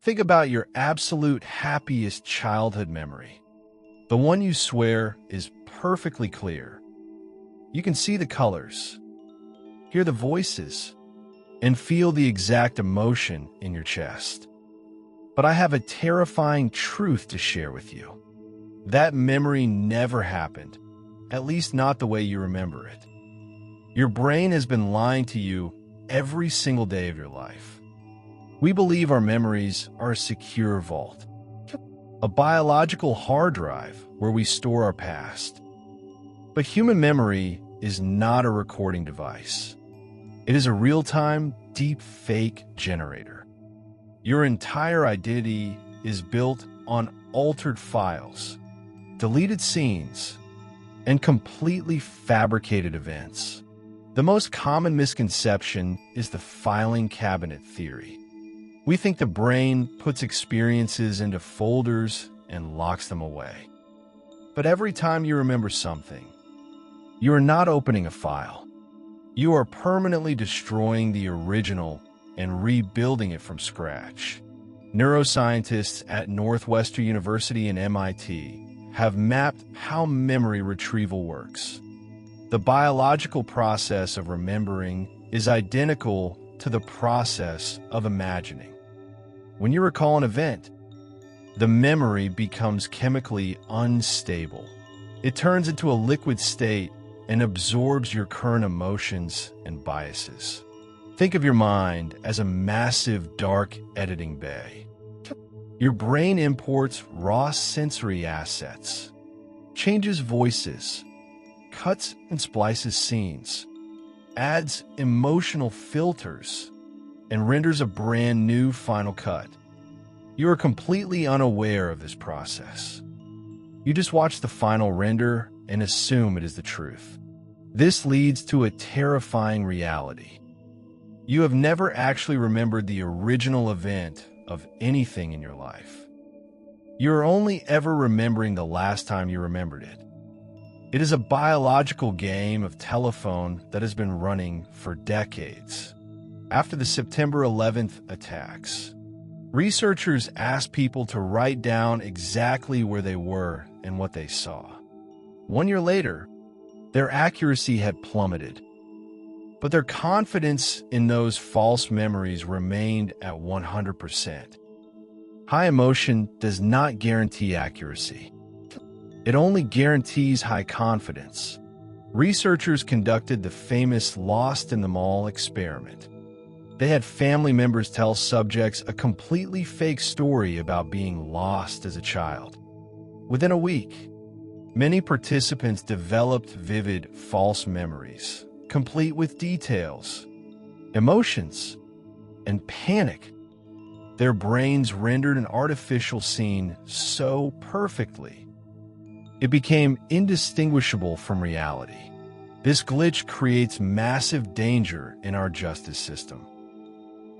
Think about your absolute happiest childhood memory, the one you swear is perfectly clear. You can see the colors, hear the voices, and feel the exact emotion in your chest. But I have a terrifying truth to share with you. That memory never happened, at least not the way you remember it. Your brain has been lying to you every single day of your life. We believe our memories are a secure vault, a biological hard drive where we store our past. But human memory is not a recording device. It is a real-time, deepfake generator. Your entire identity is built on altered files, deleted scenes, and completely fabricated events. The most common misconception is the filing cabinet theory. We think the brain puts experiences into folders and locks them away. But every time you remember something, you are not opening a file. You are permanently destroying the original and rebuilding it from scratch. Neuroscientists at Northwestern University and MIT have mapped how memory retrieval works. The biological process of remembering is identical to the process of imagining. When you recall an event, the memory becomes chemically unstable. It turns into a liquid state and absorbs your current emotions and biases. Think of your mind as a massive, dark editing bay. Your brain imports raw sensory assets, changes voices, cuts and splices scenes, adds emotional filters, and renders a brand new final cut. You are completely unaware of this process. You just watch the final render and assume it is the truth. This leads to a terrifying reality. You have never actually remembered the original event of anything in your life. You are only ever remembering the last time you remembered it. It is a biological game of telephone that has been running for decades. After the September 11th attacks, researchers asked people to write down exactly where they were and what they saw. 1 year later, their accuracy had plummeted, but their confidence in those false memories remained at 100%. High emotion does not guarantee accuracy. It only guarantees high confidence. Researchers conducted the famous Lost in the Mall experiment. They had family members tell subjects a completely fake story about being lost as a child. Within a week, many participants developed vivid false memories, complete with details, emotions, and panic. Their brains rendered an artificial scene so perfectly, it became indistinguishable from reality. This glitch creates massive danger in our justice system.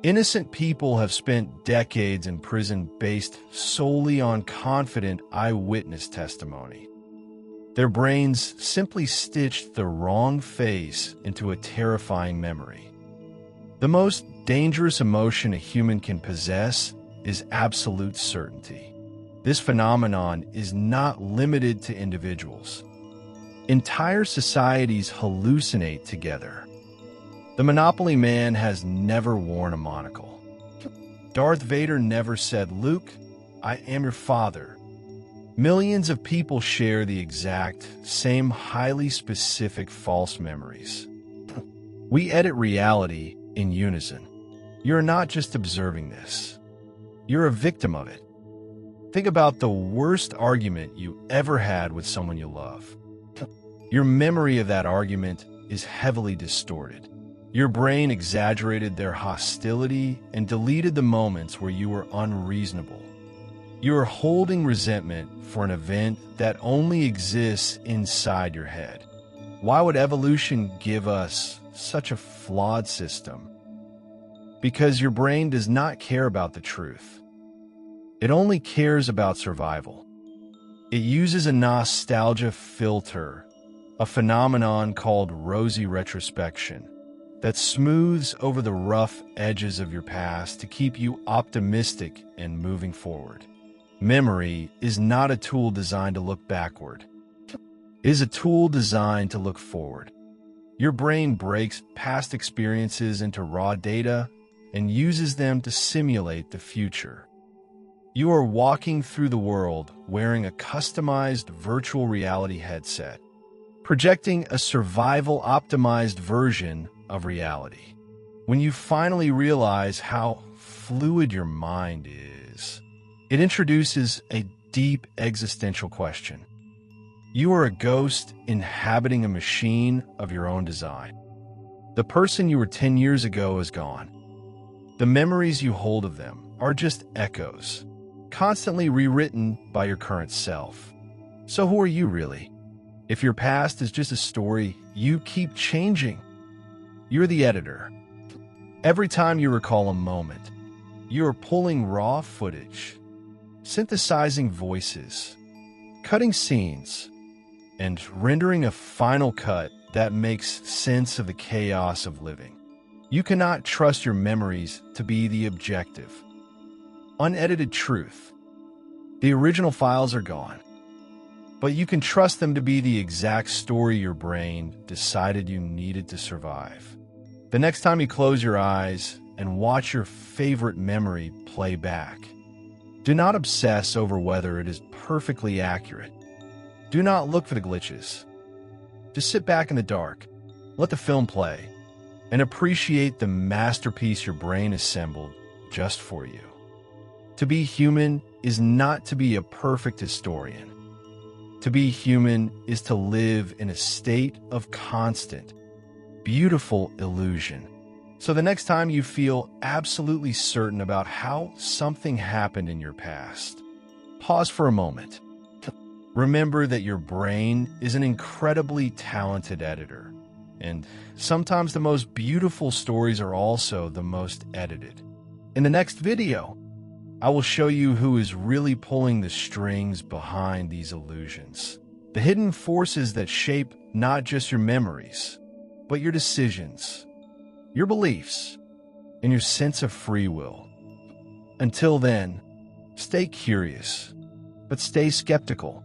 Innocent people have spent decades in prison based solely on confident eyewitness testimony. Their brains simply stitched the wrong face into a terrifying memory. The most dangerous emotion a human can possess is absolute certainty. This phenomenon is not limited to individuals. Entire societies hallucinate together. The Monopoly Man has never worn a monocle. Darth Vader never said, "Luke, I am your father." Millions of people share the exact same highly specific false memories. We edit reality in unison. You're not just observing this. You're a victim of it. Think about the worst argument you ever had with someone you love. Your memory of that argument is heavily distorted. Your brain exaggerated their hostility and deleted the moments where you were unreasonable. You are holding resentment for an event that only exists inside your head. Why would evolution give us such a flawed system? Because your brain does not care about the truth. It only cares about survival. It uses a nostalgia filter, a phenomenon called rosy retrospection, that smooths over the rough edges of your past to keep you optimistic and moving forward. Memory is not a tool designed to look backward. It is a tool designed to look forward. Your brain breaks past experiences into raw data and uses them to simulate the future. You are walking through the world wearing a customized virtual reality headset, projecting a survival-optimized version of reality. When you finally realize how fluid your mind is, it introduces a deep existential question. You are a ghost inhabiting a machine of your own design. The person you were 10 years ago is gone. The memories you hold of them are just echoes, constantly rewritten by your current self. So who are you really? If your past is just a story you keep changing, you're the editor. Every time you recall a moment, you are pulling raw footage, synthesizing voices, cutting scenes, and rendering a final cut that makes sense of the chaos of living. You cannot trust your memories to be the objective, unedited truth. The original files are gone, but you can trust them to be the exact story your brain decided you needed to survive. The next time you close your eyes and watch your favorite memory play back, do not obsess over whether it is perfectly accurate. Do not look for the glitches. Just sit back in the dark, let the film play, and appreciate the masterpiece your brain assembled just for you. To be human is not to be a perfect historian. To be human is to live in a state of constant, beautiful illusion. So the next time you feel absolutely certain about how something happened in your past, pause for a moment. Remember that your brain is an incredibly talented editor, and sometimes the most beautiful stories are also the most edited. In the next video, I will show you who is really pulling the strings behind these illusions. The hidden forces that shape not just your memories, but your decisions, your beliefs, and your sense of free will. Until then, stay curious, but stay skeptical.